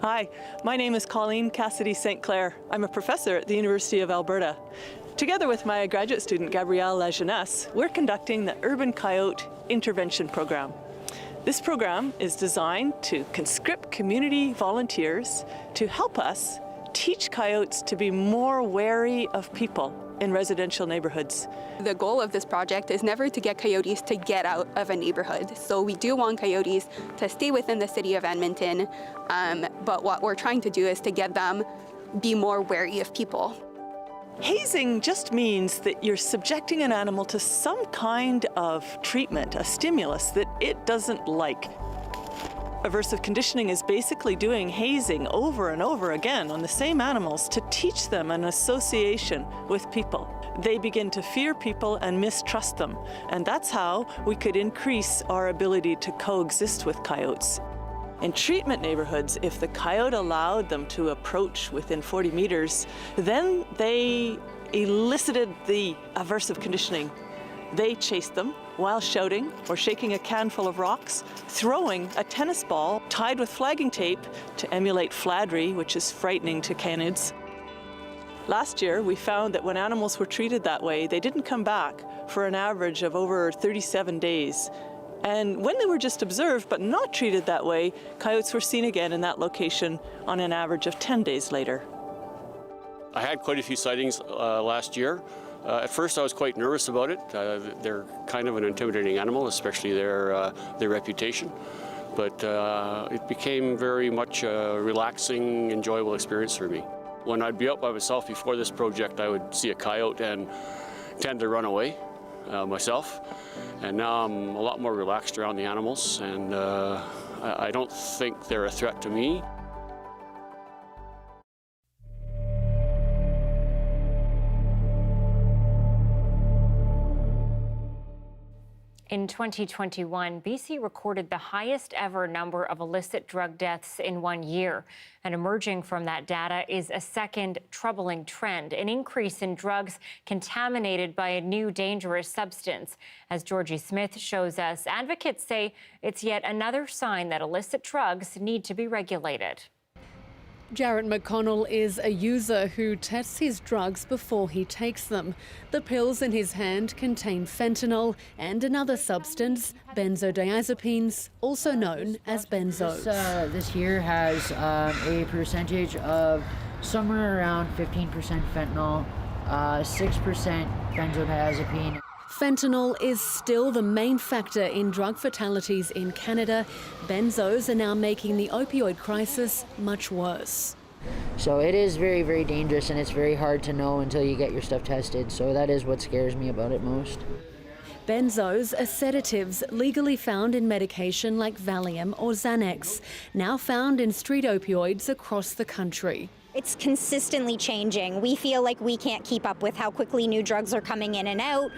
Hi, my name is Colleen Cassidy St. Clair. I'm a professor at the University of Alberta. Together with my graduate student, Gabrielle Lajeunesse, we're conducting the Urban Coyote Intervention Program. This program is designed to conscript community volunteers to help us teach coyotes to be more wary of people in residential neighborhoods. The goal of this project is never to get coyotes to get out of a neighborhood. So we do want coyotes to stay within the city of Edmonton, but what we're trying to do is to get them be more wary of people. Hazing just means that you're subjecting an animal to some kind of treatment, a stimulus that it doesn't like. Aversive conditioning is basically doing hazing over and over again on the same animals to teach them an association with people. They begin to fear people and mistrust them, and that's how we could increase our ability to coexist with coyotes. In treatment neighborhoods, if the coyote allowed them to approach within 40 meters, then they elicited the aversive conditioning. They chased them while shouting or shaking a can full of rocks, throwing a tennis ball tied with flagging tape to emulate flattery, which is frightening to canids. Last year, we found that when animals were treated that way, they didn't come back for an average of over 37 days. And when they were just observed but not treated that way, coyotes were seen again in that location on an average of 10 days later. I had quite a few sightings last year. At first I was quite nervous about it. They're kind of an intimidating animal, especially their reputation. But it became very much a relaxing, enjoyable experience for me. When I'd be out by myself before this project, I would see a coyote and tend to run away myself. And now I'm a lot more relaxed around the animals, and I don't think they're a threat to me. In 2021, BC recorded the highest ever number of illicit drug deaths in 1 year. And emerging from that data is a second troubling trend, an increase in drugs contaminated by a new dangerous substance. As Georgie Smith shows us, advocates say it's yet another sign that illicit drugs need to be regulated. Jarrett McConnell is a user who tests his drugs before he takes them. The pills in his hand contain fentanyl and another substance, benzodiazepines, also known as benzos. This here has a percentage of somewhere around 15% fentanyl, 6% benzodiazepine. Fentanyl is still the main factor in drug fatalities in Canada. Benzos are now making the opioid crisis much worse. So it is very, very dangerous, and it's very hard to know until you get your stuff tested. So that is what scares me about it most. Benzos are sedatives legally found in medication like Valium or Xanax, now found in street opioids across the country. It's consistently changing. We feel like we can't keep up with how quickly new drugs are coming in and out.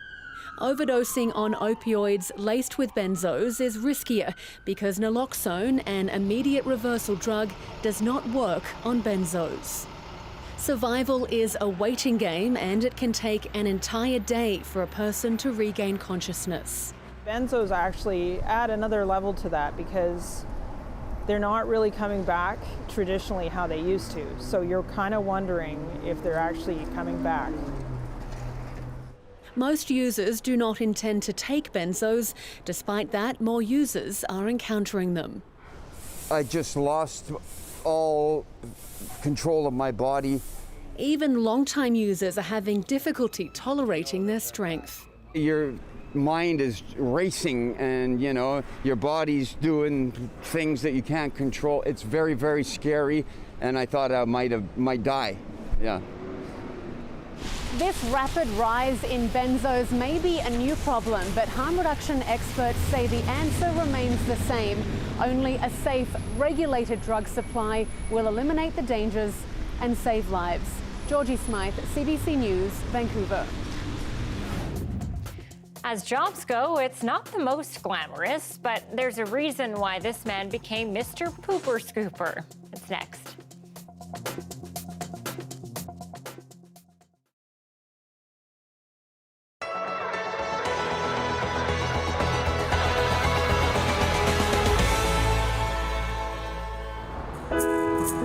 Overdosing on opioids laced with benzos is riskier because naloxone, an immediate reversal drug, does not work on benzos. Survival is a waiting game, and it can take an entire day for a person to regain consciousness. Benzos actually add another level to that because they're not really coming back traditionally how they used to. So you're kind of wondering if they're actually coming back. Most users do not intend to take benzos. Despite that, more users are encountering them. I just lost all control of my body. Even long-time users are having difficulty tolerating their strength. Your mind is racing, and you know, your body's doing things that you can't control. It's very, very scary, and I thought I might die. Yeah. This rapid rise in benzos may be a new problem, but harm reduction experts say the answer remains the same. Only a safe, regulated drug supply will eliminate the dangers and save lives. Georgie Smythe, CBC News, Vancouver. As jobs go, it's not the most glamorous, but there's a reason why this man became Mr. Pooper Scooper. It's next.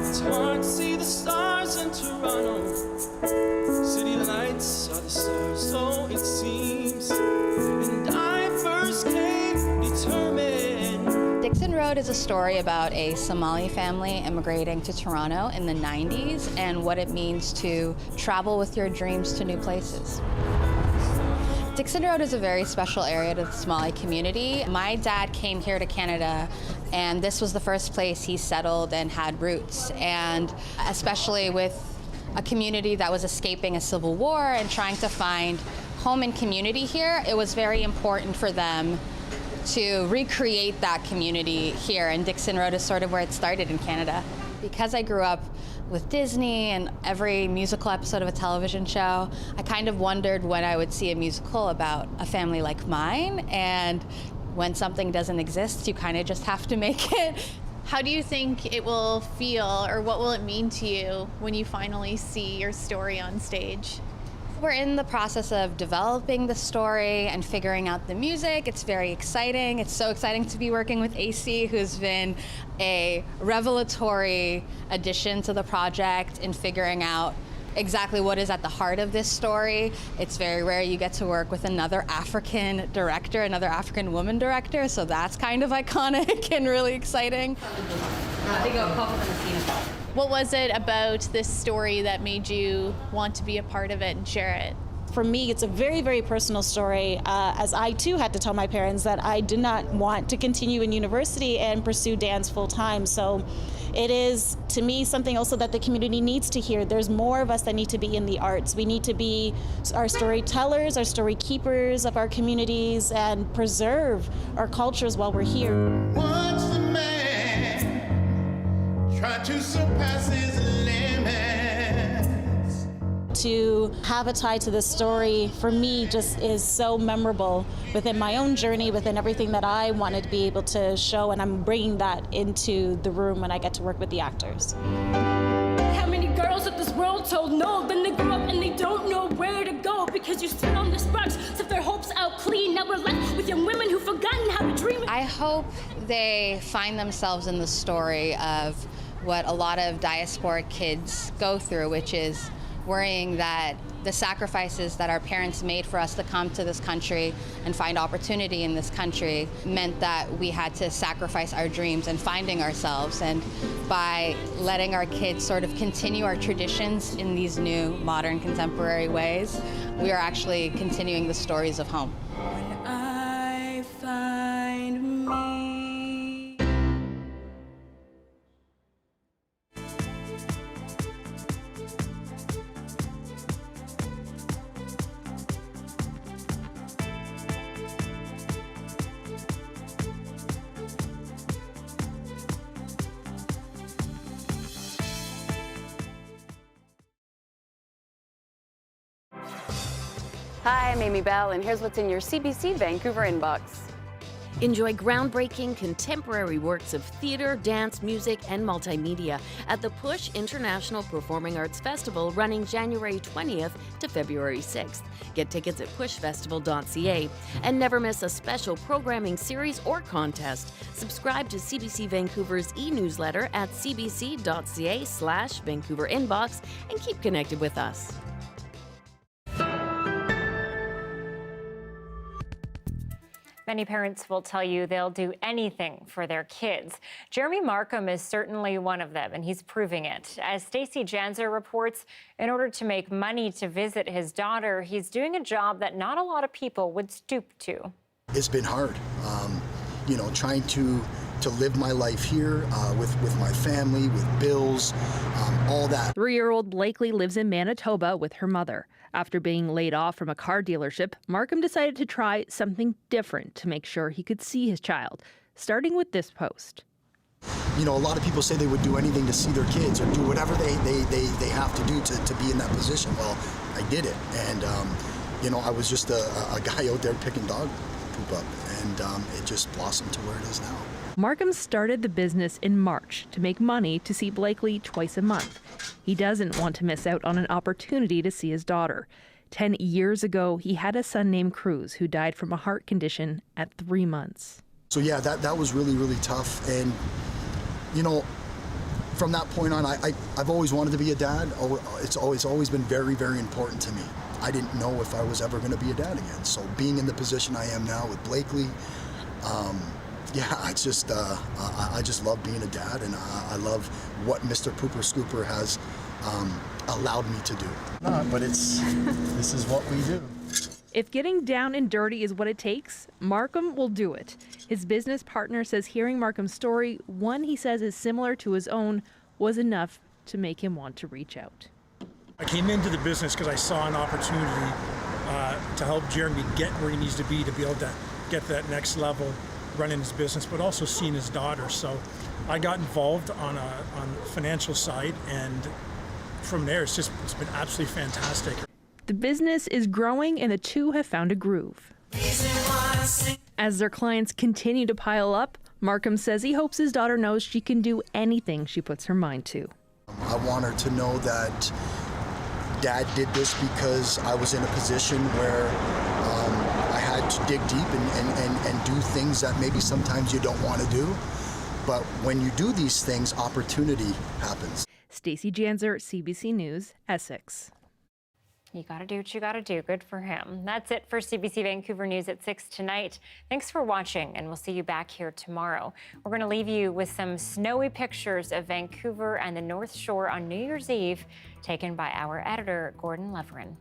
It's hard to see the stars in Toronto. City lights are the stars, so it seems. And I first came determined. Dixon Road is a story about a Somali family immigrating to Toronto in the 90s and what it means to travel with your dreams to new places. Dixon Road is a very special area to the Somali community. My dad came here to Canada, and this was the first place he settled and had roots. And especially with a community that was escaping a civil war and trying to find home and community here, it was very important for them to recreate that community here, and Dixon Road is sort of where it started in Canada. Because I grew up with Disney and every musical episode of a television show, I kind of wondered when I would see a musical about a family like mine, and when something doesn't exist, you kind of just have to make it. How do you think it will feel, or what will it mean to you when you finally see your story on stage? We're in the process of developing the story and figuring out the music. It's very exciting. It's so exciting to be working with AC, who's been a revelatory addition to the project in figuring out exactly what is at the heart of this story. It's very rare you get to work with another African director, another African woman director, so that's kind of iconic and really exciting. What was it about this story that made you want to be a part of it and share it? For me, it's a very, very personal story, as I too had to tell my parents that I did not want to continue in university and pursue dance full time. So it is, to me, something also that the community needs to hear. There's more of us that need to be in the arts. We need to be our storytellers, our story keepers of our communities, and preserve our cultures while we're here. Once the man tried to surpass his limits. To have a tie to this story, for me, just is so memorable within my own journey, within everything that I wanted to be able to show, and I'm bringing that into the room when I get to work with the actors. How many girls at this world told no, then they grow up and they don't know where to go because you sit on the sparks, set their hopes out clean. Now we're left with young women who've forgotten how to dream. I hope they find themselves in the story of what a lot of diasporic kids go through, which is worrying that the sacrifices that our parents made for us to come to this country and find opportunity in this country meant that we had to sacrifice our dreams and finding ourselves. And by letting our kids sort of continue our traditions in these new, modern, contemporary ways, we are actually continuing the stories of home. When I find me. Hi, I'm Amy Bell, and here's what's in your CBC Vancouver inbox. Enjoy groundbreaking contemporary works of theater, dance, music, and multimedia at the Push International Performing Arts Festival running January 20th to February 6th. Get tickets at pushfestival.ca and never miss a special programming series or contest. Subscribe to CBC Vancouver's e-newsletter at cbc.ca/Vancouver inbox and keep connected with us. Many parents will tell you they'll do anything for their kids. Jeremy Markham is certainly one of them, and he's proving it. As Stacey Janzer reports, in order to make money to visit his daughter, he's doing a job that not a lot of people would stoop to. It's been hard, trying to live my life here with my family, with bills, all that. 3-year-old Blakely lives in Manitoba with her mother. After being laid off from a car dealership, Markham decided to try something different to make sure he could see his child, starting with this post. A lot of people say they would do anything to see their kids or do whatever they have to do to be in that position. Well, I did it. And, I was just a guy out there picking dog poop up. And it just blossomed to where it is now. Markham started the business in March to make money to see Blakely twice a month. He doesn't want to miss out on an opportunity to see his daughter. 10 years ago, he had a son named Cruz who died from a heart condition at 3 months. So yeah, that was really, really tough. And, from that point on, I've always wanted to be a dad. It's always been very, very important to me. I didn't know if I was ever going to be a dad again. So being in the position I am now with Blakely, I just love being a dad, and I love what Mr. Pooper Scooper has allowed me to do. But this is what we do. If getting down and dirty is what it takes, Markham will do it. His business partner says hearing Markham's story, one he says is similar to his own, was enough to make him want to reach out. I came into the business because I saw an opportunity to help Jeremy get where he needs to be able to get to that next level running his business, but also seeing his daughter. So I got involved on the financial side, and from there, it's been absolutely fantastic. The business is growing and the two have found a groove. As their clients continue to pile up, Markham says he hopes his daughter knows she can do anything she puts her mind to. I want her to know that Dad did this because I was in a position where I had to dig deep and do things that maybe sometimes you don't want to do. But when you do these things, opportunity happens. Stacey Janzer, CBC News, Essex. You got to do what you got to do. Good for him. That's it for CBC Vancouver News at 6 tonight. Thanks for watching, and we'll see you back here tomorrow. We're going to leave you with some snowy pictures of Vancouver and the North Shore on New Year's Eve, taken by our editor, Gordon Leverin.